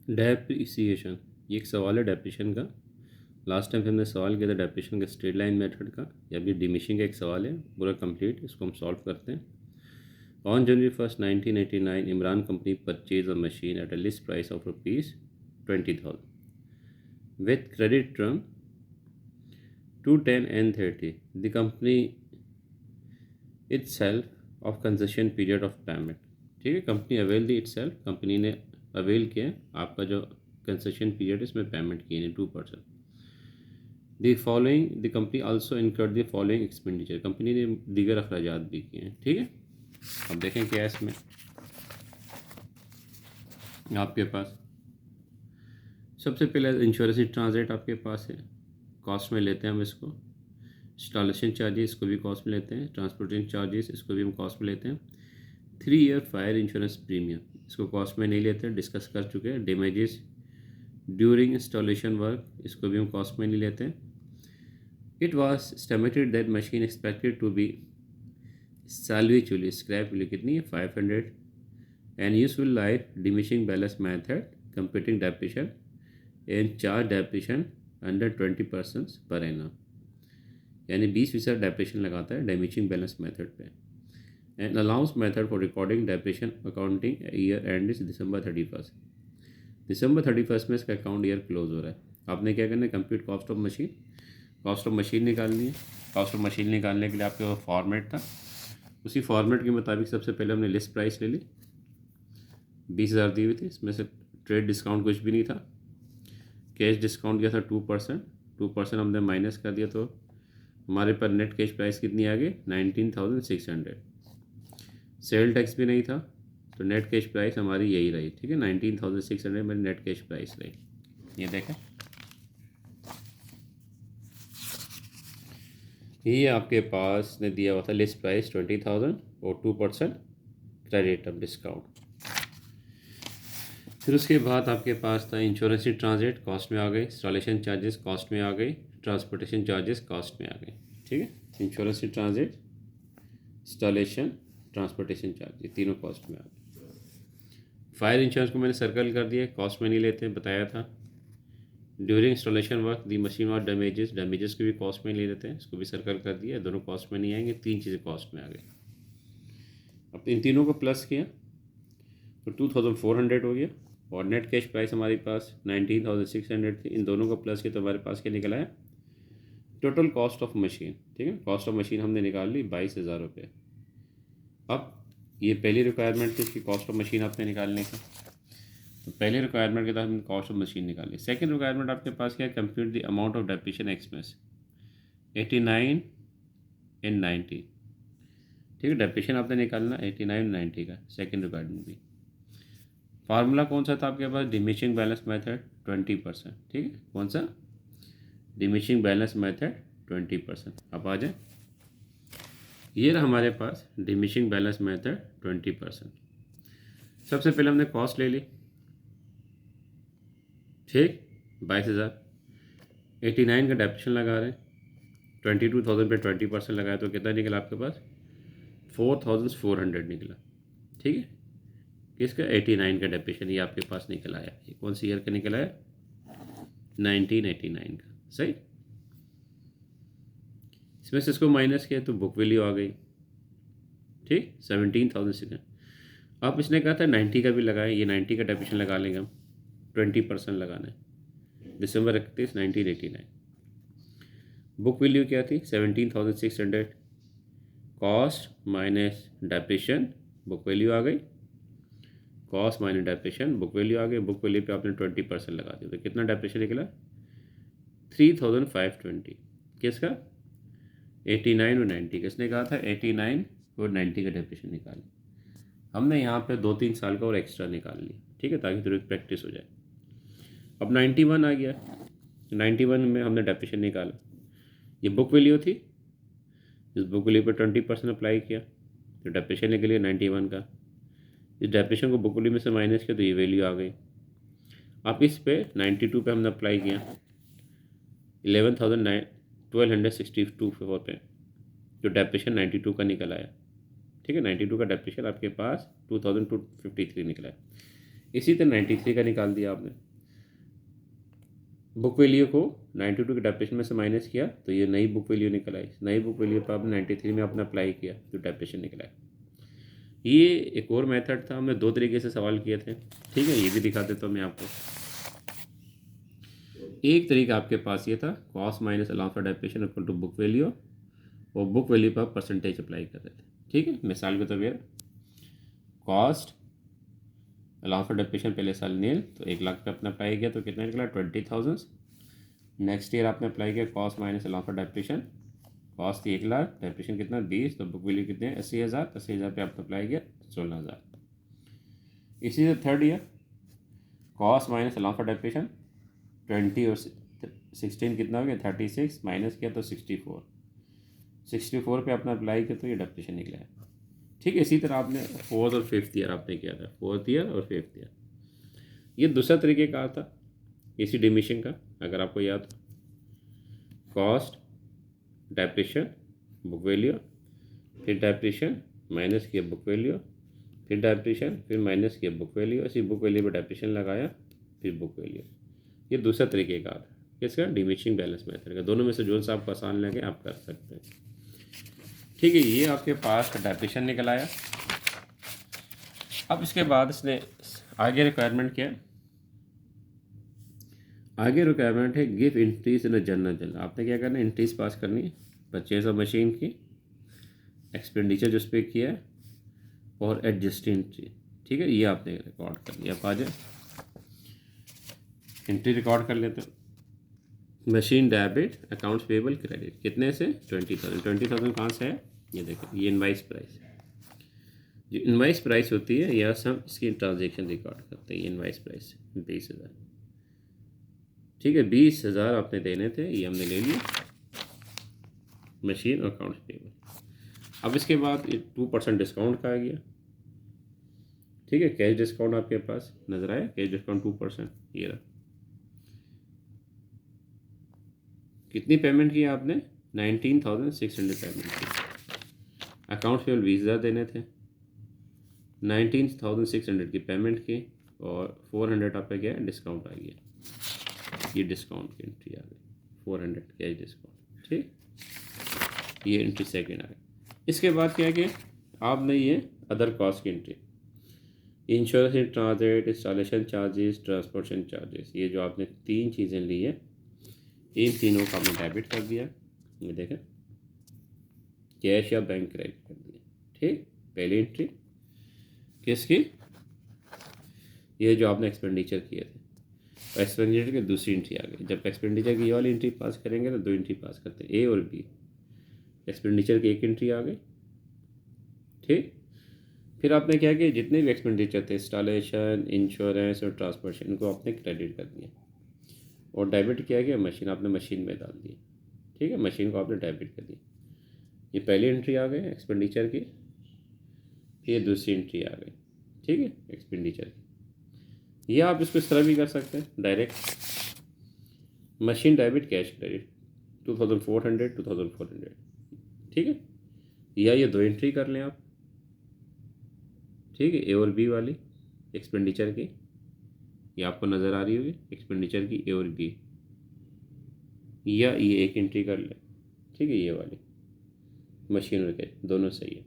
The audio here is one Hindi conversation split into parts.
डेप्रिसिएशन, ये एक सवाल है डेप्रिसिएशन का। लास्ट टाइम हमने सवाल किया था डेप्रिसिएशन के स्ट्रेट लाइन मेथड का, या भी डिमिशिंग का एक सवाल है पूरा कंप्लीट, इसको हम सॉल्व करते हैं। On January 1st 1989 Imran company purchase a machine at a list price of rupees 20,000 with credit term 210 and 30, the company itself of concession period of payment। ठीक है, कंपनी अवेल दी itself, कंपनी ने अवेल किया आपका जो कंसेशन पीरियड इसमें पेमेंट किए हैं 2%। The following the company also incurred the following expenditure, company ने दीगर अखराजात भी किए हैं। ठीक है, अब देखें क्या है इसमें आपके पास। सबसे पहले इंश्योरेंस ट्रांसलेट आपके पास है, कॉस्ट में लेते हैं हम इसको। इंस्टॉलेशन चार्जेस, इसको भी कॉस्ट में लेते हैं। ट्रांसपोर्टेशन चार्जेस, इसको भी हम कॉस्ट में लेते हैं। 3 ईयर फायर इंश्योरेंस प्रीमियम, इसको कॉस्ट में नहीं लेते, डिस्कस कर चुके हैं। डैमेजेस ड्यूरिंग इंस्टॉलेशन वर्क, इसको भी हम कॉस्ट में नहीं लेते हैं। It was estimated that machine expected to be salvage value, scrap value कितनी है 500, and useful life diminishing balance method computing depreciation and charge depreciation under 20% per annum, यानी 20% डेप्रिसिएशन लगाता है डिमिनिशिंग बैलेंस मेथड पे। And allowance method for recording depreciation accounting year end is December 31st। December 31st में इसका अकाउंट ईयर क्लोज हो रहा है। आपने क्या करना है, compute cost of machine, cost of machine निकालनी है। कॉस्ट ऑफ मशीन निकालने के लिए आपके पास फॉर्मेट था, उसी फॉर्मेट के मुताबिक सबसे पहले हमने लिस्ट प्राइस ले ली, 20,000 दी हुई थी, इसमें से ट्रेड डिस्काउंट कुछ भी नहीं था। कैश डिस्काउंट किया था 2%, 2% हमने माइनस कर दिया, तो हमारे पास नेट कैश प्राइस कितनी आ गई 19,600। सेल टैक्स भी नहीं था, तो नेट कैश प्राइस हमारी यही रही। ठीक है, 19,600 मेरी नेट कैश प्राइस रही। ये देखें, ये आपके पास ने दिया हुआ था लिस्ट प्राइस 20,000 और 2% क्रेडिट ऑफ डिस्काउंट। फिर उसके बाद आपके पास था इंश्योरेंस ट्रांजिट, कॉस्ट में आ गई। इंस्टॉलेशन चार्जेस कॉस्ट में आ गई। ट्रांसपोर्टेशन चार्जेस कॉस्ट में आ गई। ठीक है, insurance transit, installation, transportation charge, ये तीनों कॉस्ट में आ गए। फायर इंश्योरेंस को मैंने सर्कल कर दिया, कॉस्ट में नहीं लेते, बताया था। ड्यूरिंग इंस्टॉलेशन वर्क दी मशीन और डैमेजेस, डैमेजेस की भी कॉस्ट में नहीं लेते हैं, इसको भी सर्कल कर दिया। दोनों कॉस्ट में नहीं आएंगे, तीन चीज़ें कॉस्ट में आ गई। अब इन तीनों को प्लस किया तो 2,400 हो गया, और नेट कैश प्राइस हमारे पास 19,600 थी। इन दोनों को प्लस किया तो हमारे पास क्या निकला है, टोटल कॉस्ट ऑफ मशीन। ठीक है, कॉस्ट ऑफ मशीन हमने निकाल ली 22,000 रुपये। अब ये पहली रिक्वायरमेंट थी इसकी, कॉस्ट ऑफ मशीन आपने निकालने की, तो पहले रिक्वायरमेंट के तहत हमने कॉस्ट ऑफ मशीन निकाली। सेकंड रिक्वायरमेंट आपके पास क्या है, compute the amount of depreciation expense 89 and 90। ठीक है, डेप्रिसिएशन आपने निकालना 89 90 का, सेकंड रिक्वायरमेंट भी। फार्मूला कौन सा था आपके पास, डिमिनिशिंग बैलेंस मेथड 20%। ठीक है, कौन सा, डिमिनिशिंग बैलेंस मेथड 20%। अब आ जाए, ये रहा हमारे पास डिमिनिशिंग बैलेंस मेथड 20%। सबसे पहले हमने कॉस्ट ले ली, ठीक, 22,000। 89 का डेप्रिसिएशन लगा रहे हैं, 22,000 पे 20% लगाया तो कितना निकला आपके पास, 4,400 निकला। ठीक है, किसका, 89 का डेप्रिसिएशन ये आपके पास निकल आया। ये कौन सी ईयर का निकला है, 1989 का। सही, इसमें से इसको माइनस किया तो बुक वैल्यू आ गई। ठीक, 17,600। अब इसने कहा था 90 का भी लगाएं, ये 90 का डेप्रिसिएशन लगा लेंगे हम, 20% लगाना है। December 31, 1989। बुक वैल्यू क्या थी 17,600, cost minus depreciation, book value आ गई। Cost minus depreciation, book value आ गई। बुक वैल्यू पे आपने 20% लगा दिया, तो कितना डेप्रिसिएशन निकला, 3,520। किसका, 89 और 90। किसने कहा था 89 और 90 का डेप्रिसिएशन निकालें। हमने यहाँ पे 2-3 साल का और एक्स्ट्रा निकाल लिया। ठीक है, ताकि थोड़ी प्रैक्टिस हो जाए। अब 91 आ गया, 91 में हमने डेप्रिसिएशन निकाला। ये बुक वैल्यू थी, इस बुक वैल्यू पर 20% अप्लाई किया तो डेप्रिसिएशन निकल गया 91 का। इस डेप्रिसिएशन को बुक वैल्यू में से माइनस किया तो ये वैल्यू आ गई। अब इस पे 92 पे हमने अप्लाई किया 12,62 पे, जो डेप्रिसिएशन 92 का निकल आया। ठीक है, 92 का डेप्रिसिएशन आपके पास 2,253 निकला है। इसी तरह 93 का निकाल दिया आपने, बुक वैल्यू को 92 के डेप्रिसिएशन में से माइनस किया तो ये नई बुक वैल्यू निकल आई। नई बुक वैल्यू पर आपने 93 में आपने अप्लाई किया तो डेप्रिसिएशन निकला है। ये एक और मेथड था, हमने दो तरीके से सवाल किए थे, ठीक है, ये भी दिखा देता हूँ मैं आपको। एक तरीका आपके पास ये था, cost minus allowance for depreciation equal to book value, और बुक वैल्यू पर परसेंटेज अप्लाई कर रहे थे, ठीक है। मिसाल के तौर पर कॉस्ट अलाउंस फॉर डेप्रिसिएशन पहले साल नील, तो 1,00,000 पे अपना अप्लाई किया तो कितना निकला 20,000। नेक्स्ट ईयर आपने अप्लाई किया cost minus allowance for depreciation, cost थी 1,00,000, डेप्रिसिएशन कितना 20, तो बुक वैल्यू कितने 80,000, 80,000 पे आपने अप्लाई किया 16,000। इसी से third year cost minus allowance for depreciation 20 और 16 कितना हो गया 36, माइनस किया तो 64, 64 पे आपने अप्लाई किया तो ये डेप्रिसिएशन निकला है, ठीक है। इसी तरह आपने फोर्थ और फिफ्थ ईयर आपने किया था, फोर्थ ईयर और फिफ्थ ईयर। ये दूसरा तरीके का था इसी डिमिशन का, अगर आपको याद हो, कॉस्ट डेप्रिसिएशन बुक वैल्यू, फिर डेप्रिसिएशन माइनस किया बुक वैल्यू, फिर डेप्रिसिएशन, फिर माइनस किया बुक वैल्यू, इसी बुक वैल्यू पर डेप्रिसिएशन लगाया, फिर बुक वैल्यू। ये दूसरा तरीके का था किसका, डिमिनिशिंग बैलेंस मेथड का। दोनों में से जो सा आपको आसान लगे आप कर सकते हैं, ठीक है। ये आपके पास डेप्रिसिएशन निकल आया। अब इसके बाद इसने आगे रिक्वायरमेंट क्या है, आगे रिक्वायरमेंट है give entries in a journal. आपने क्या करना है, एंट्रीज पास करनी है, परचेज ऑफ मशीन की, एक्सपेंडिचर जो उस पर किया है, और एडजस्ट एंट्री, ठीक है, ये आपने रिकॉर्ड करनी है। आप आ जाए एंट्री रिकॉर्ड कर लेते हैं। Machine debit, accounts payable, credit, कितने से 20,000। 20,000 कहाँ से है, ये देखें, ये इनवाइस प्राइस है। जो इनवाइस प्राइस होती है या हम इसकी ट्रांजेक्शन रिकॉर्ड करते हैं, ये इनवाइस प्राइस 20,000, ठीक है। 20,000 आपने देने थे, ये हमने ले लिया, मशीन और अकाउंट्स पेबल। अब इसके बाद 2% डिस्काउंट का आ गया, ठीक है। कैश डिस्काउंट आपके पास नजर आया, कैश डिस्काउंट 2%, ये रहा। कितनी पेमेंट की आपने 19,600 पेमेंट की। अकाउंट्स पेबल 20,000 देने थे, 19,600 की पेमेंट की, और 400 आप पे गया डिस्काउंट आ गया, ये डिस्काउंट की एंट्री आ गई 400 कैश डिस्काउंट, ठीक। ये एंट्री सेकंड आ गई। इसके बाद क्या किया आपने, ये अदर कॉस्ट की entry, insurance in transit, installation charges, transportation charges, ये जो आपने तीन चीज़ें ली है, इन तीनों का आपने डेबिट कर दिया, ये देखें, कैश या बैंक क्रेडिट कर दिया, ठीक। पहली एंट्री किसकी, ये जो आपने एक्सपेंडिचर किए थे, एक्सपेंडिचर की दूसरी एंट्री आ गई। जब एक्सपेंडिचर की ये वाली एंट्री पास करेंगे तो दो एंट्री पास करते हैं, ए और बी। एक्सपेंडिचर की एक एंट्री आ गई, ठीक। फिर आपने क्या किया, जितने भी एक्सपेंडिचर थे, इंस्टॉलेशन, इंश्योरेंस और ट्रांसपोर्टेशन, इनको आपने क्रेडिट कर दिया, और डेबिट किया गया मशीन, आपने मशीन में डाल दी, ठीक है। मशीन को आपने डेबिट कर दिया, ये पहली एंट्री आ गई एक्सपेंडिचर की, फिर दूसरी एंट्री आ गई, ठीक है, एक्सपेंडिचर की। या आप इसको इस तरह भी कर सकते हैं, direct machine debit cash credit 2,400, 2,400, ठीक है। या ये दो एंट्री कर लें आप, ठीक है, ए और बी वाली एक्सपेंडिचर की, ये आपको नज़र आ रही होगी एक्सपेंडिचर की ए और बी, या ये एक एंट्री कर ले, ठीक है, ये वाली मशीन और कैश दोनों सही है।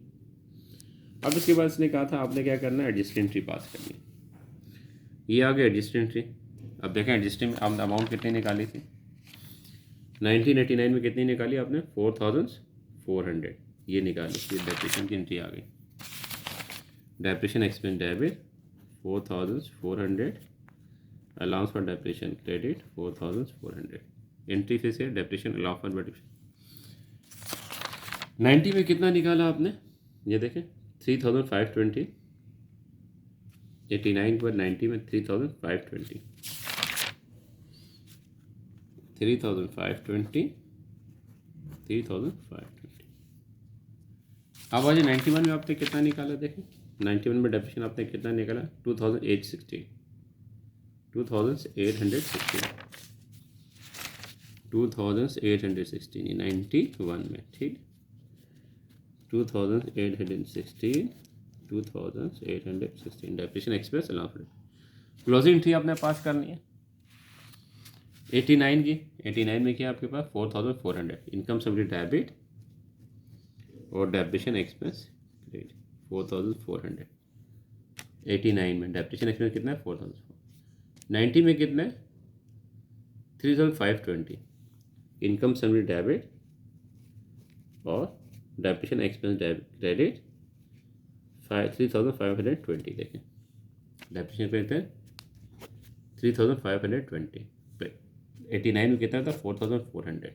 अब इसके बाद इसने कहा था आपने क्या करना है, एडजस्ट एंट्री पास करनी है। ये आ गया एडजस्ट एंट्री। अब देखें एडजस्ट में अमाउंट कितनी निकाली थी, 1989 में कितनी निकाली आपने 4,400, ये निकाली, ये डेप्रिसिएशन की एंट्री आ गई, depreciation expense debit 4,400, allowance for depreciation credit 4,400, entry फिर से डेप्रिसिएशन अलाउंस फॉर डेप्रिसिएशन। 90 में कितना निकाला आपने, ये देखें 3,520, 89 पर 90 में 3,520, 3,520, 3,520। अब आज 91 में आपने कितना निकाला, देखें 91 में डेप्रिसिएशन आपने कितना निकाला 2,816, 2,816, 2,816 91 में, ठीक, 2,816, 2,816 depreciation expense allowance. Closing entry आपने पास करनी है 89 की। 89 में क्या आपके पास 4400 इनकम समरी डेबिट और डेप्रिसिएशन एक्सपेंस क्रेडिट 4400। 89 में डेप्रिसिएशन एक्सपेंस कितना है 4000। 90 में कितना है 3520 इनकम समरी डेबिट और डेप्रिसिएशन एक्सपेंस क्रेडिट 3520। देखें डेप्रिसिएशन पे थे 3520। 89 में कितना था 4400।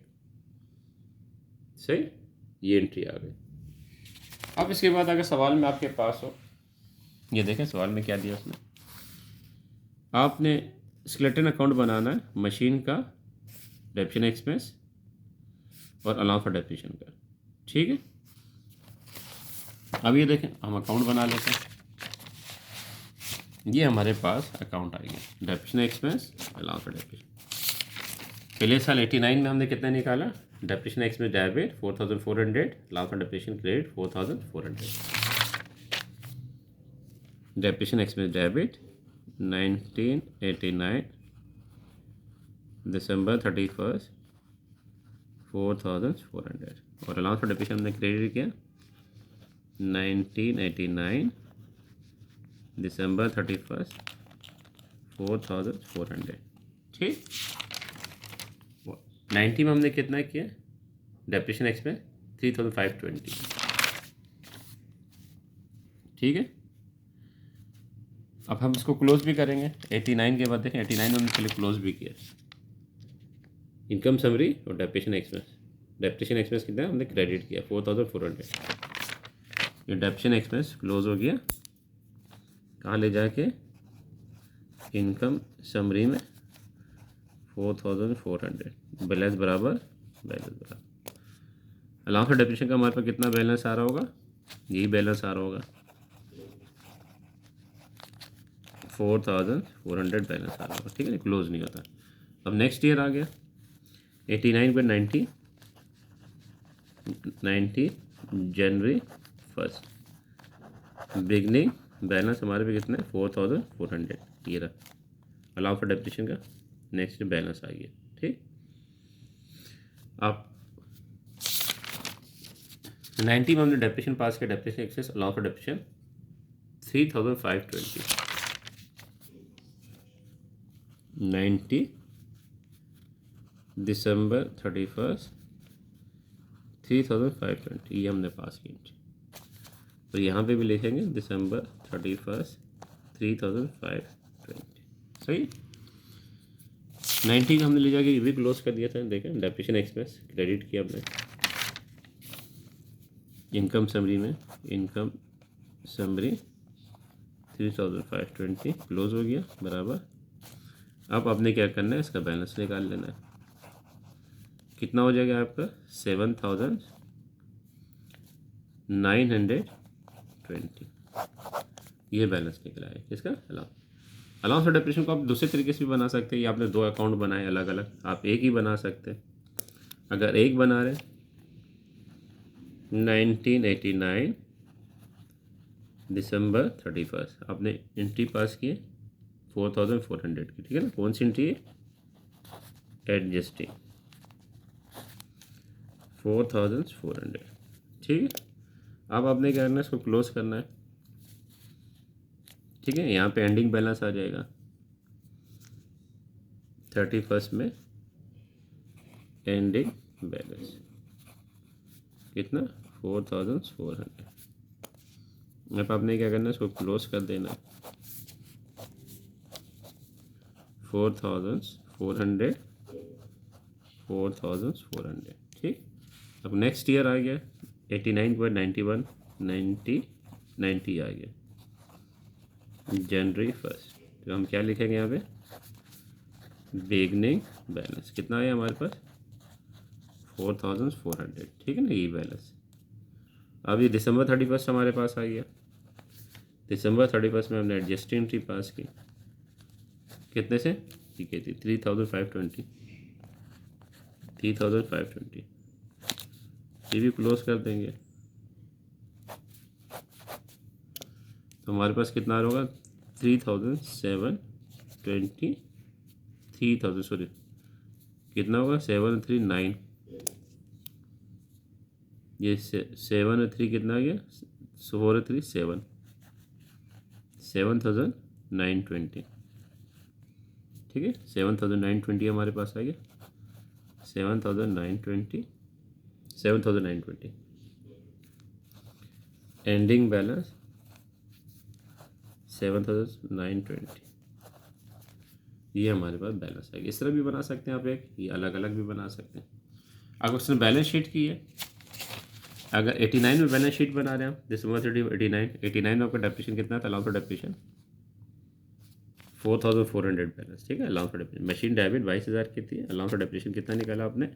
सही, ये एंट्री आ गई। अब इसके बाद अगर सवाल में आपके पास हो, ये देखें सवाल में क्या दिया उसने, आपने स्केलेटन अकाउंट बनाना है मशीन का, डेप्रिसिएशन एक्सपेंस और अलाउंस फॉर डेप्रिसिएशन का। ठीक है, अब ये देखें हम अकाउंट बना लेते हैं। ये हमारे पास अकाउंट आ गया, depreciation expense, allowance for depreciation. पहले साल 89 में हमने कितना निकाला, depreciation expense debit 4400, allowance for depreciation credit 4400। Depreciation expense debit 1989 दिसंबर 31 4400 और अलाउंस फॉर डेप्रिसिएशन हमने क्रेडिट किया 1989 दिसंबर 31 4400। ठीक, 90 में हमने कितना किया डेप्रिसिएशन एक्सपेंस 3520। ठीक है, अब हम इसको क्लोज भी करेंगे 89 के बाद। देखें 89 में हमने पहले क्लोज भी किया इनकम समरी और डेप्रिसिएशन एक्सपेंस। डेप्रिसिएशन एक्सपेंस कितना हमने क्रेडिट किया 4400। ये डेप्रिसिएशन एक्सपेंस क्लोज हो गया, कहाँ ले जाके इनकम समरी में 4400, बैलेंस बराबर बैलेंस बराबर। अलाउंस फॉर डेप्रिसिएशन का हमारे पास कितना बैलेंस आ रहा होगा, यही बैलेंस आ रहा होगा 4400 बैलेंस आ रहा होगा। ठीक है, क्लोज नहीं होता। अब नेक्स्ट ईयर आ गया 89 पर 90 जनवरी 1 बिगनिंग बैलेंस हमारे पे कितना है 4400। ये रहा अलाउंस फॉर डेप्रिसिएशन का नेक्स्ट बैलेंस आ गया। ठीक, आप 90 में हमने डेप्रिसिएशन पास किया, depreciation excess allowance for depreciation 3520। 90 दिसंबर 31 3520 ये हमने पास की। तो यहाँ पे भी लिखेंगे दिसंबर 31 3520। सही, 90 हमने ले जाके ये भी क्लोज कर दिया था। देखें डेप्रिसिएशन एक्सपेंस क्रेडिट किया हमने इनकम समरी में, इनकम समरी 3520 क्लोज हो गया बराबर। अब आपने क्या करना है, इसका बैलेंस निकाल लेना है। कितना हो जाएगा आपका 7920। ये बैलेंस निकला है इसका अलाउंस फॉर डेप्रिसिएशन को आप दूसरे तरीके से भी बना सकते हैं। ये आपने दो अकाउंट बनाए अलग अलग, आप एक ही बना सकते हैं। अगर एक बना रहे 1989 दिसंबर 31 आपने एंट्री पास किए 4400 की। ठीक है ना, कौन सी एंट्री है, एडजस्टिंग 4400। ठीक है, अब आपने क्या करना है, इसको क्लोज करना है। ठीक है, यहाँ पे एंडिंग बैलेंस आ जाएगा 31 में एंडिंग बैलेंस कितना 4400। अब आपने क्या करना है, इसको क्लोज कर देना 4400 4400। ठीक, अब नेक्स्ट ईयर आ गया 89 पर 91 90 आ गया जनवरी 1। तो हम क्या लिखेंगे यहाँ पे, बिगनिंग बैलेंस कितना है हमारे पास 4400। ठीक है ना, ये बैलेंस। अब ये दिसंबर 31 हमारे पास आ गया। दिसंबर 31 में हमने एडजस्टिंग एंट्री पास की कितने से, ठीक है 3520। ये भी क्लोज कर देंगे तो हमारे पास कितना होगा 3720। 23,000, सॉरी कितना होगा 739, ये 7 और 3 कितना आ गया 4 और 3 7, 7,920, ठीक है 7,920 हमारे पास आ गया 7,920, 7,920 एंडिंग बैलेंस 7,920, ये हमारे पास बैलेंस है। इस तरह भी बना सकते हैं आप, एक ये अलग अलग भी बना सकते हैं। अगर उसने बैलेंस शीट की है, अगर 89 में बैलेंस शीट बना रहे हैं हम, दिसंबर 30 89 में आपका डेप्रिसिएशन कितना था, अलाउंस फॉर डेप्रिसिएशन 4,400 बैलेंस, ठीक है allowance for depreciation. Machine debit 22,000 की थी, अलाउंस फॉर डेप्रिसिएशन कितना निकाला आपने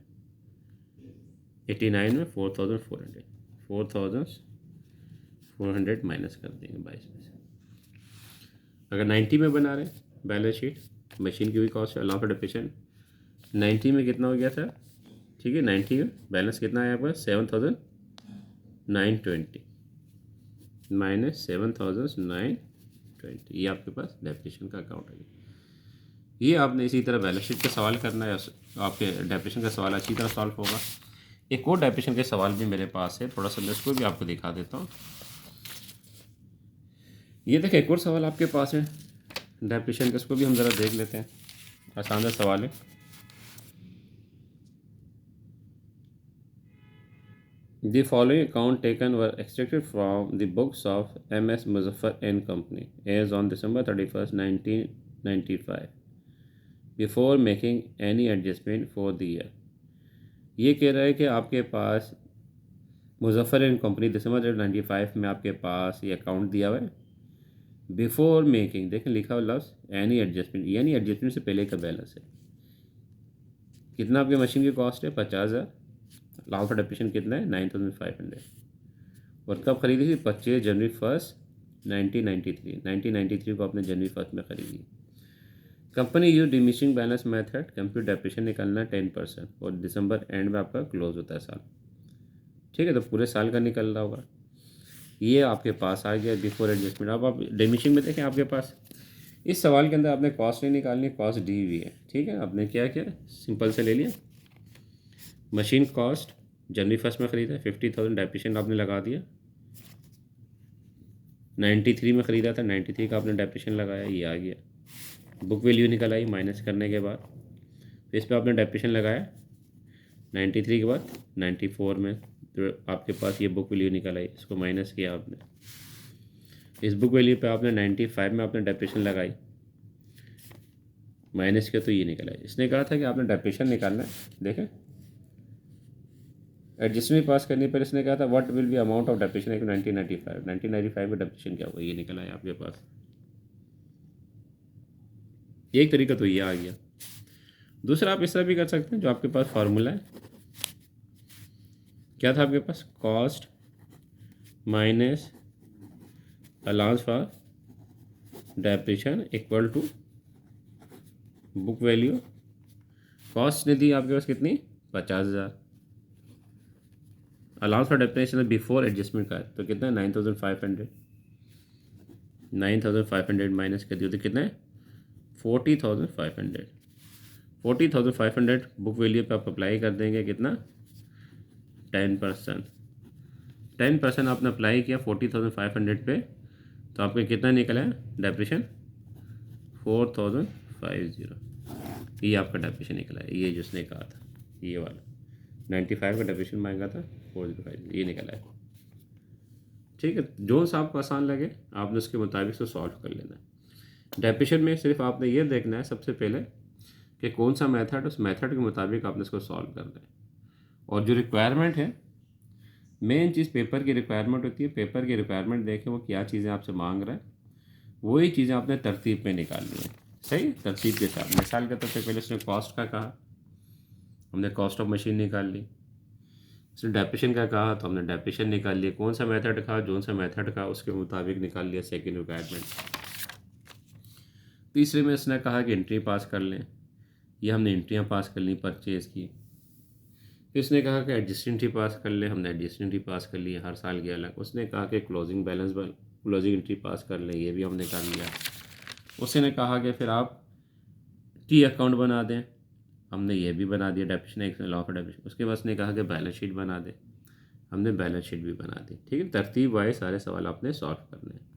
89 में 4,400, 4,400 माइनस कर देंगे 22 में से। अगर 90 में बना रहे हैं बैलेंस शीट, मशीन की भी कॉस्ट है, अलाउंस फॉर डेप्रिसिएशन 90 में कितना हो गया था, ठीक है 90 में बैलेंस कितना आया आपका 7,920 माइनस 7,920, ये आपके पास डेप्रिसिएशन का अकाउंट है। ये आपने इसी तरह बैलेंस शीट का सवाल करना है, आपके डेप्रिसिएशन का सवाल अच्छी तरह सॉल्व होगा। एक और डेप्रिसिएशन के सवाल भी मेरे पास है, थोड़ा सा मैं इसको भी आपको दिखा देता हूँ। ये देखिए एक और सवाल आपके पास है डेप्रिसिएशन का, इसको भी हम ज़रा देख लेते हैं, आसान सा सवाल है। The following account taken were extracted from the books of M.S. Muzaffar and Company as on December 31st, 1995, before making any adjustment for the year. ये कह रहा है कि आपके पास मुजफ्फर एंड कंपनी दिसंबर 1995 में आपके पास ये अकाउंट दिया हुआ है, बिफोर मेकिंग, देखें लिखा हुआ लफ्ज़ एनी एडजस्टमेंट, यानी एडजस्टमेंट से पहले का बैलेंस है। कितना आपकी मशीन की कॉस्ट है 50,000, अलाउंस फॉर डेप्रिसिएशन कितना है 9,500, और कब खरीदी थी 25 जनवरी 1st 1993 को आपने जनवरी 1st में खरीदी। Company use diminishing balance method, computer depreciation निकलना 10% और दिसंबर एंड में आपका क्लोज होता है साल, ठीक है तो पूरे साल का निकल रहा होगा। ये आपके पास आ गया बिफोर एडजस्टमेंट। अब आप डिमिनिशिंग में देखें आपके पास इस सवाल के अंदर आपने कॉस्ट नहीं निकालनी, कॉस्ट दी हुई है, ठीक है आपने क्या किया सिंपल से ले लिया मशीन कॉस्ट जनवरी 1st में ख़रीदा 50,000, डेप्रिसिएशन आपने लगा दिया, 93 में ख़रीदा था 93 का आपने डेप्रिसिएशन लगाया, ये आ गया। बुक वैल्यू निकल आई माइनस करने के बाद, तो इस पर आपने डेप्रिसिएशन लगाया 93 के बाद 94 में, तो आपके पास ये बुक वैल्यू निकल आई, इसको माइनस किया आपने। इस बुक वैल्यू पे आपने 95 में आपने डेप्रिसिएशन लगाई, माइनस किया तो ये निकला। इसने कहा था कि आपने डेप्रिसिएशन निकालना है, देखें एडजस्टमेंट पास करने पर इसने कहा था what will be amount of depreciation 1995 में डेप्रिसिएशन क्या हुआ, ये निकला है आपके पास। एक तरीका तो ये आ गया। दूसरा आप इस तरह भी कर सकते हैं, जो आपके पास फार्मूला है क्या था आपके पास, cost minus allowance for depreciation equal to book value. Cost ने दी आपके पास कितनी 50,000, allowance for depreciation before adjustment का तो कितना है 9,500 माइनस कर दिया तो कितना है 40,500। 40,500 बुक वैल्यू पे आप अप्लाई कर देंगे कितना 10% आपने अप्लाई किया 40,500 पे, तो आपका कितना निकला है डेप्रिसिएशन 4,050, ये आपका डेप्रिसिएशन निकला है। ये जिसने कहा था ये वाला 95 का डेप्रिसिएशन मांगा था 4,050, ये निकला है, ठीक है। जो सा आपको आसान लगे आपने उसके मुताबिक से सॉल्व कर लेना है। डेप्रिसिएशन में सिर्फ आपने ये देखना है सबसे पहले कि कौन सा मेथड, उस मेथड के मुताबिक आपने इसको सॉल्व करना है। और जो रिक्वायरमेंट है, मेन चीज़ पेपर की रिक्वायरमेंट होती है, पेपर की रिक्वायरमेंट देखें वो क्या चीज़ें आपसे मांग रहा है, वही चीज़ें आपने तरतीब में निकालनी है, सही तरतीब के साथ। मिसाल के तौर पर पहले उसने कॉस्ट का कहा, हमने कॉस्ट ऑफ मशीन निकाल ली। उसने डेप्रिसिएशन का कहा तो हमने डेप्रिसिएशन निकाल लिया। कौन सा मेथड कहा, जो सा मेथड का उसके मुताबिक निकाल लिया सेकेंड रिक्वायरमेंट। तीसरे में उसने कहा कि एंट्री पास कर लें, ये हमने एंट्रियाँ पास कर ली परचेज़ की। इसने कहा कि एडजस्टिंग एंट्री पास कर ले, हमने एडजस्टिंग एंट्री पास कर ली हर साल की अलग। उसने कहा कि क्लोजिंग एंट्री पास कर लें, ये भी हमने कर लिया। उसने कहा कि फिर आप टी अकाउंट बना दें, हमने ये भी बना दिया depreciation x law of depreciation. उसके बाद उसने कहा कि बैलेंस शीट बना दें, हमने बैलेंस शीट भी बना दी। ठीक है, तरतीब वाइज सारे सवाल आपने सॉल्व करने हैं।